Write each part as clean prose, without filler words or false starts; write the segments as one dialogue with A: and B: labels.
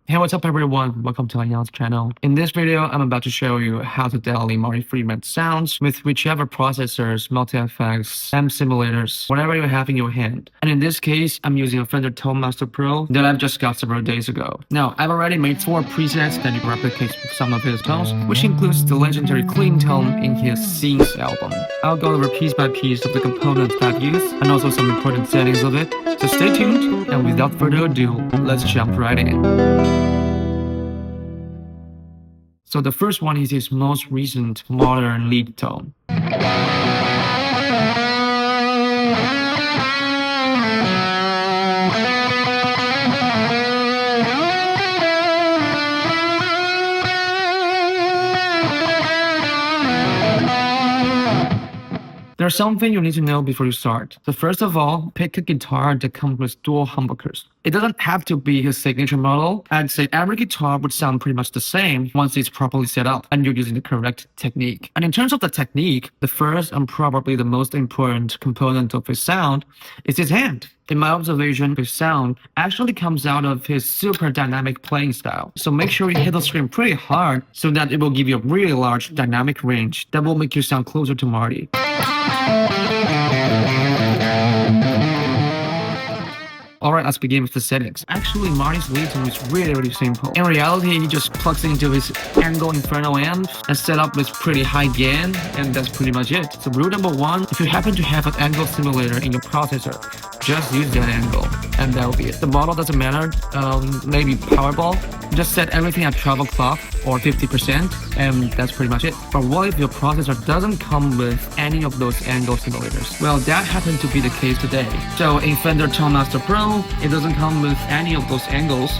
A: Hey, what's up everyone? Welcome to Ayaan's channel. In this video, I'm about to show you how to dial Marty Friedman sounds with whichever processors, multi-effects, amp simulators, whatever you have in your hand. And in this case, I'm using a Fender Tone Master Pro that I've just got several days ago. Now, I've already made 4 presets that you can replicate some of his tones, which includes the legendary clean tone in his Scenes album. I'll go over piece by piece of the components that I've used and also some important settings of it. So stay tuned, and without further ado, let's jump right in. So the first one is his most recent modern lead tone. There's something you need to know before you start. So first of all, pick a guitar that comes with dual humbuckers. It doesn't have to be his signature model. I'd say every guitar would sound pretty much the same once it's properly set up and you're using the correct technique. And in terms of the technique, the first and probably the most important component of his sound is his hand. In my observation, his sound actually comes out of his super dynamic playing style. So make sure you hit the string pretty hard so that it will give you a really large dynamic range that will make you sound closer to Marty. Alright, let's begin with the settings. Actually, Marty's lead tone is really simple. In reality, he just plugs into his Angle Inferno amp and set up with pretty high gain, and that's pretty much it. So rule number 1, if you happen to have an angle simulator in your processor, just use that angle, and that'll be it. The model doesn't matter, maybe Powerball. Just set everything at travel clock or 50%, and that's pretty much it. But what if your processor doesn't come with any of those angle simulators? Well, that happened to be the case today. So in Fender Tone Master Pro, it doesn't come with any of those angles,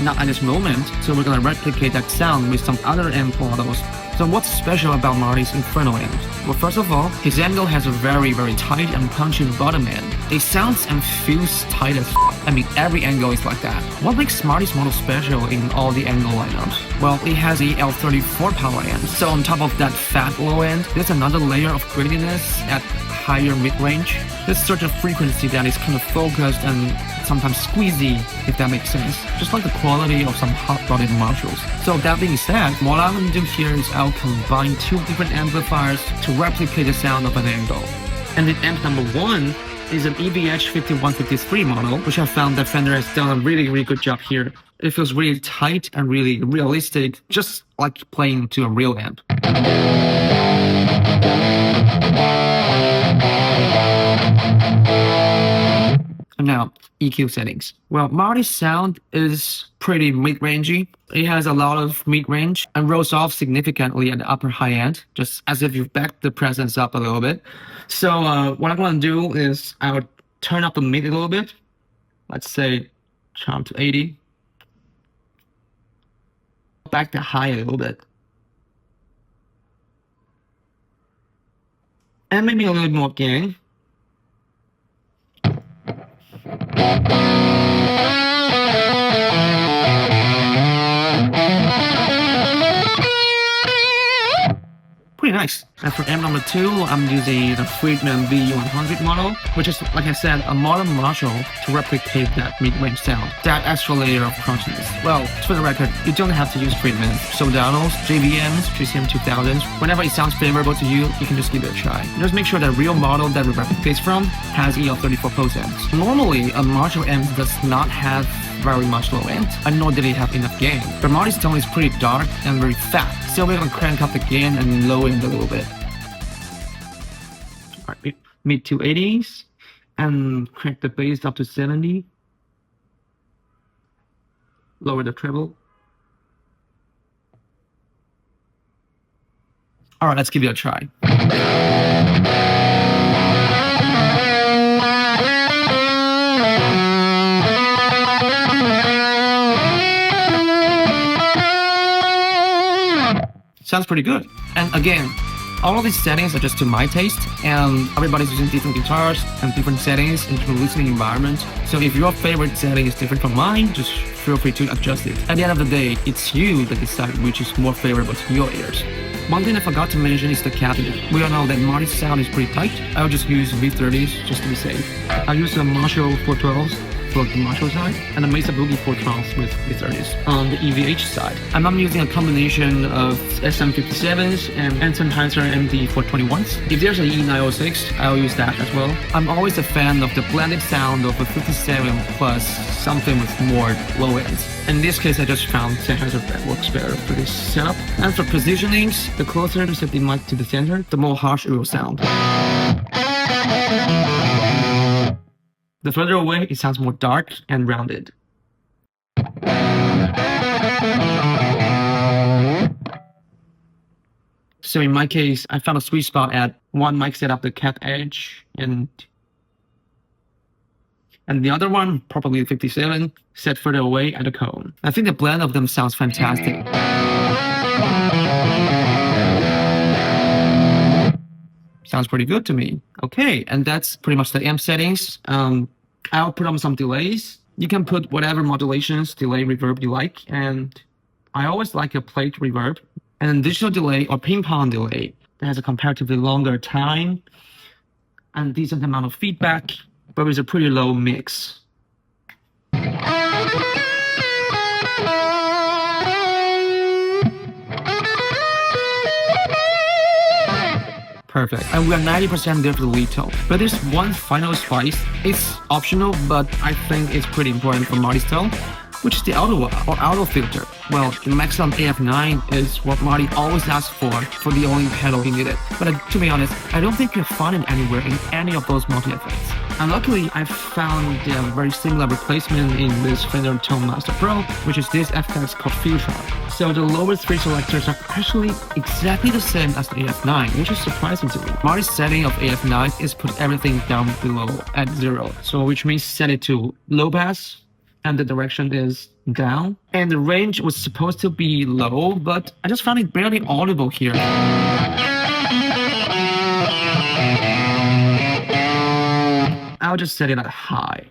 A: not at this moment. So we're gonna replicate that sound with some other amp models. So what's special about Marty's Inferno amp? Well, first of all, his angle has a very tight and punchy bottom end. It sounds and feels tight as I mean, every angle is like that. What makes Marty's model special in all the angle lineups? Well, it has the L34 power amp. So on top of that fat low end, there's another layer of grittiness at higher mid-range. This sort of frequency that is kind of focused and sometimes squeezy, if that makes sense. Just like the quality of some hot-rodded Marshalls. So that being said, what I'm going to do here is I'll combine 2 different amplifiers to replicate the sound of an angle. And in amp number 1 is an EVH 5153 model, which I found that Fender has done a really good job here. It feels really tight and really realistic, just like playing to a real amp. Now, EQ settings. Well, Marty's sound is pretty mid-rangey. It has a lot of mid-range and rolls off significantly at the upper high end, just as if you've backed the presence up a little bit. So what I'm going to do is I would turn up the mid a little bit. Let's say jump to 80. Back the high a little bit. And maybe a little bit more gain. Pretty nice. And for amp number 2, I'm using the Friedman V100 model, which is, like I said, a modern Marshall to replicate that mid-range sound, that extra layer of crunchiness. Well, for the record, you don't have to use Friedman. Sodanos, JVMs, GCM 2000s, whenever it sounds favorable to you, you can just give it a try. Just make sure that real model that it replicates from has EL34 post amps. Normally, a Marshall amp does not have very much low end, and nor did it have enough gain. But Marty's tone is pretty dark and very fat, so we're gonna crank up the gain and low end a little bit. Alright, mid 280s, and crank the bass up to 70. Lower the treble. Alright, let's give it a try. Sounds pretty good. And again, all of these settings are just to my taste, and everybody's using different guitars and different settings in different listening environments. So if your favorite setting is different from mine, just feel free to adjust it. At the end of the day, it's you that decide which is more favorable to your ears. One thing I forgot to mention is the cabinet. We all know that Marty's sound is pretty tight. I'll just use V30s just to be safe. I use the Marshall 412s for the Marshall side, and the Mesa Boogie for tones with V30s on the EVH side. And I'm using a combination of SM57s and Sennheiser MD421s. If there's an E906, I'll use that as well. I'm always a fan of the blended sound of a 57 plus something with more low ends. In this case, I just found Sennheiser that works better for this setup. And for positionings, the closer to set the mic to the center, the more harsh it will sound. The further away, it sounds more dark and rounded. So in my case, I found a sweet spot at one mic setup, the cat edge, and the other one, probably 57, set further away at the cone. I think the blend of them sounds fantastic. Sounds pretty good to me. Okay, and that's pretty much the amp settings. I'll put on some delays. You can put whatever modulations, delay, reverb you like. And I always like a plate reverb. And a digital delay or ping pong delay that has a comparatively longer time and decent amount of feedback, but with a pretty low mix. Perfect. And we are 90% there for the lead tone. But there's one final spice. It's optional, but I think it's pretty important for Marty's tone, which is the auto or auto filter. Well, the Maxon AF9 is what Marty always asks for the only pedal he needed. But to be honest, I don't think you'll find it anywhere in any of those multi-effects. And luckily, I found a very similar replacement in this Fender Tone Master Pro, which is this effect called Filtron. So the lower three selectors are actually exactly the same as the AF9, which is surprising to me. Marty's setting of AF9 is put everything down below at 0. So which means set it to low pass, and the direction is down. And the range was supposed to be low, but I just found it barely audible here. I'll just set it at high.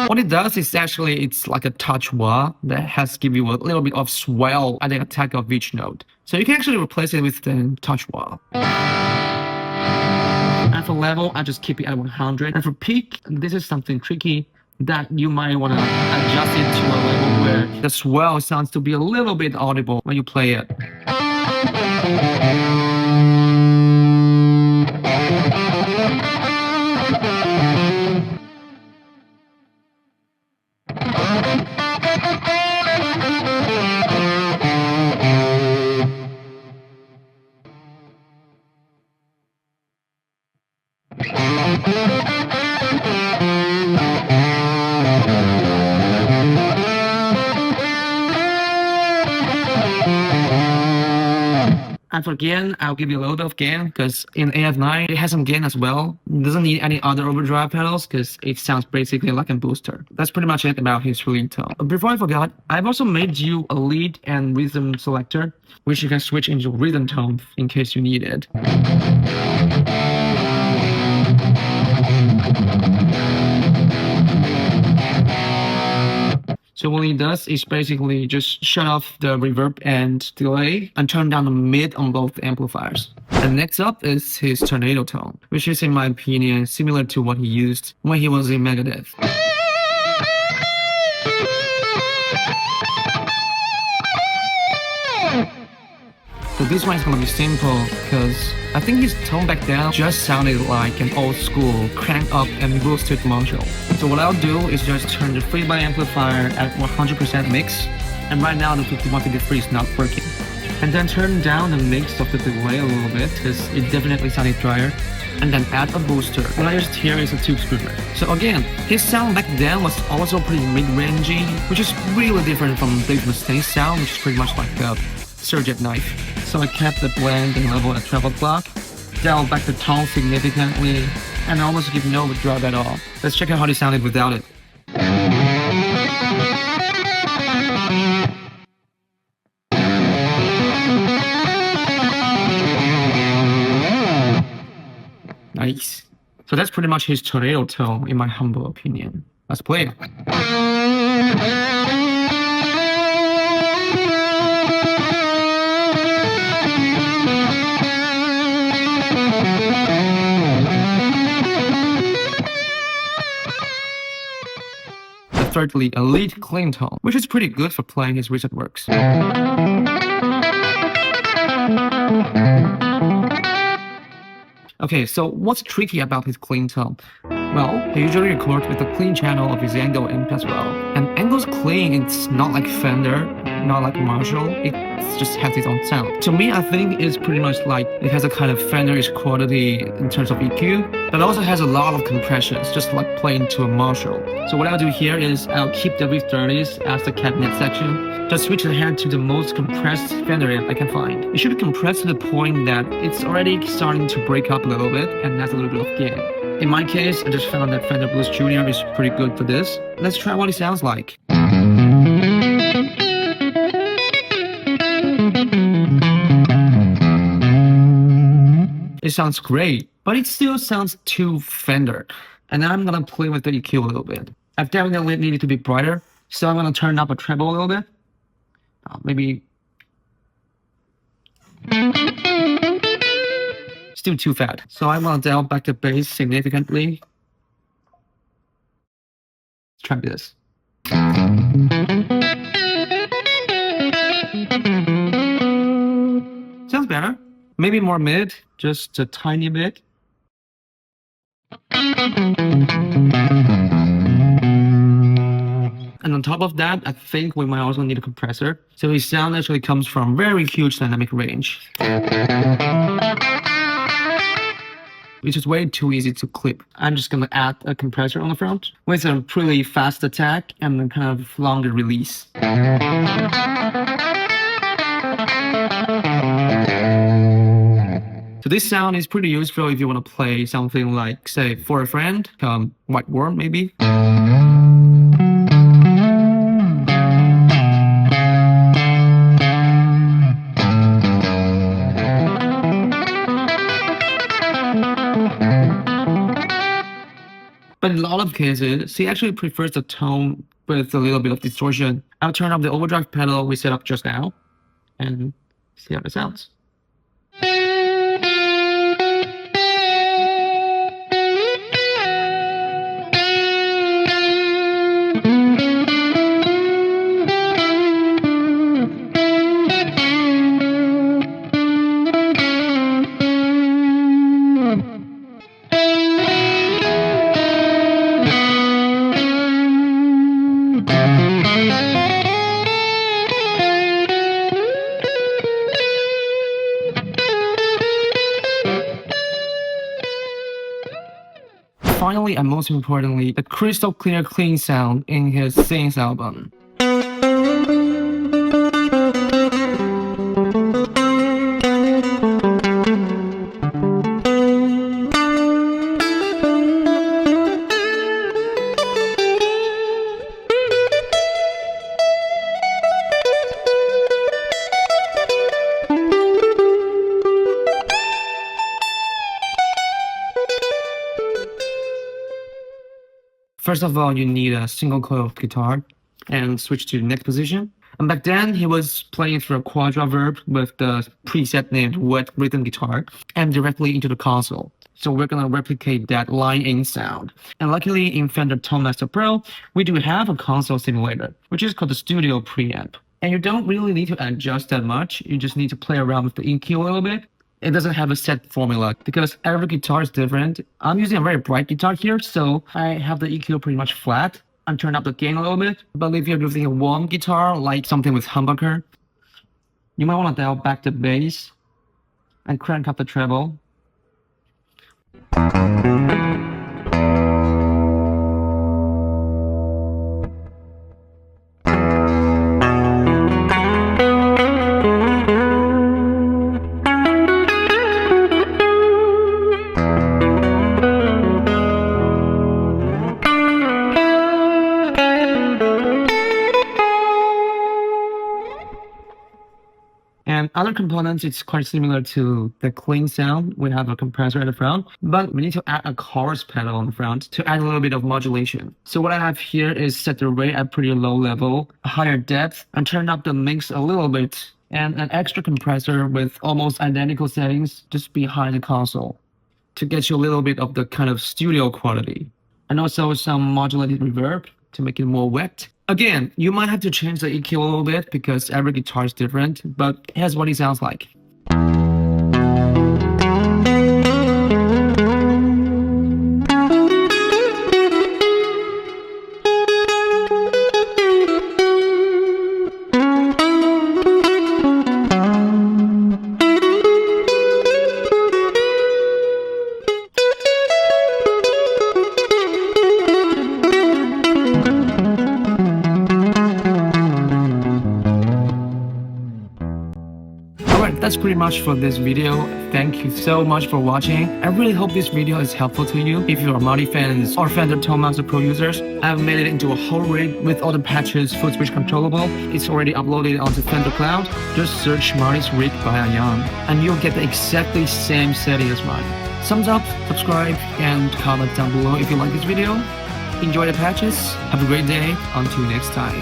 A: What it does is actually, it's like a touch wah that has give you a little bit of swell at the attack of each note. So you can actually replace it with the touch wah. And for level, I just keep it at 100. And for peak, this is something tricky that you might want to adjust it to a level where the swell sounds to be a little bit audible when you play it. And for gain, I'll give you a little bit of gain because in AF9, it has some gain as well. It doesn't need any other overdrive pedals because it sounds basically like a booster. That's pretty much it about his lead tone. Before I forgot, I've also made you a lead and rhythm selector, which you can switch into rhythm tone in case you need it. So what it does is basically just shut off the reverb and delay and turn down the mid on both amplifiers. And next up is his tornado tone, which is in my opinion similar to what he used when he was in Megadeth. So this one is gonna be simple because I think his tone back then just sounded like an old school cranked up and boosted Marshall. So what I'll do is just turn the freebuy amplifier at 100% mix, and right now the 5153 is not working. And then turn down the mix of the delay a little bit because it definitely sounded drier. And then add a booster. What I used here is a tube screamer. So again, his sound back then was also pretty mid-rangey, which is really different from Dave Mustaine's sound, which is pretty much like a surgeon knife. So I kept the blend and level at 12 o'clock, dialed back the tone significantly, and almost give no drop at all. Let's check out how it sounded without it. Nice. So that's pretty much his tornado tone in my humble opinion. Let's play it. thirdly, a lead clean tone, which is pretty good for playing his recent works. Okay, so what's tricky about his clean tone? Well, he usually records with the clean channel of his Angle amp as well. And Angle's clean, it's not like Fender, not like Marshall, it just has its own sound. To me, I think it's pretty much like it has a kind of Fender-ish quality in terms of EQ, but also has a lot of compressions, just like playing to a Marshall. So what I'll do here is I'll keep the V30s as the cabinet section, just switch the head to the most compressed Fender amp I can find. It should be compressed to the point that it's already starting to break up a little bit and has a little bit of gain. In my case, I just found that Fender Blues Jr. is pretty good for this. Let's try what it sounds like. It sounds great, but it still sounds too Fender. And then I'm gonna play with the EQ a little bit. I've definitely needed to be brighter, so I'm gonna turn up a treble a little bit. Maybe still too fat. So I'm gonna dial back the bass significantly. Let's try this. Sounds better. Maybe more mid, just a tiny bit. And on top of that, I think we might also need a compressor. So his sound actually comes from very huge dynamic range, which is way too easy to clip. I'm just gonna add a compressor on the front with a pretty fast attack and a kind of longer release. So this sound is pretty useful if you want to play something like, say, For a Friend, White Worm maybe. But in a lot of cases, he actually prefers the tone with a little bit of distortion. I'll turn up the overdrive pedal we set up just now and see how it sounds. Finally, and most importantly, the crystal clear clean sound in his Sings album. First of all, you need a single coil of guitar and switch to neck position. And back then, he was playing through a quadra verb with the preset named wet rhythm guitar and directly into the console. So we're gonna replicate that line-in sound. And luckily, in Fender Tone Master Pro, we do have a console simulator, which is called the Studio Preamp. And you don't really need to adjust that much. You just need to play around with the EQ a little bit. It doesn't have a set formula because every guitar is different. I'm using a very bright guitar here, so I have the EQ pretty much flat. I'm turning up the gain a little bit. But if you're using a warm guitar, like something with humbucker, you might want to dial back the bass and crank up the treble. And other components, it's quite similar to the clean sound. We have a compressor at the front, but we need to add a chorus pedal on the front to add a little bit of modulation. So what I have here is set the rate at pretty low level, a higher depth, and turn up the mix a little bit, and an extra compressor with almost identical settings just behind the console to get you a little bit of the kind of studio quality. And also some modulated reverb to make it more wet. Again, you might have to change the EQ a little bit because every guitar is different, but here's what it sounds like. Alright, that's pretty much for this video. Thank you so much for watching. I really hope this video is helpful to you. If you are Marty fans or Fender Tone Master Pro users, I've made it into a whole rig with all the patches, foot switch controllable. It's already uploaded onto Fender Cloud. Just search Marty's rig by Ayaan and you'll get the exactly same setting as mine. Thumbs up, subscribe, and comment down below if you like this video. Enjoy the patches. Have a great day. Until next time.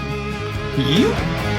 A: You.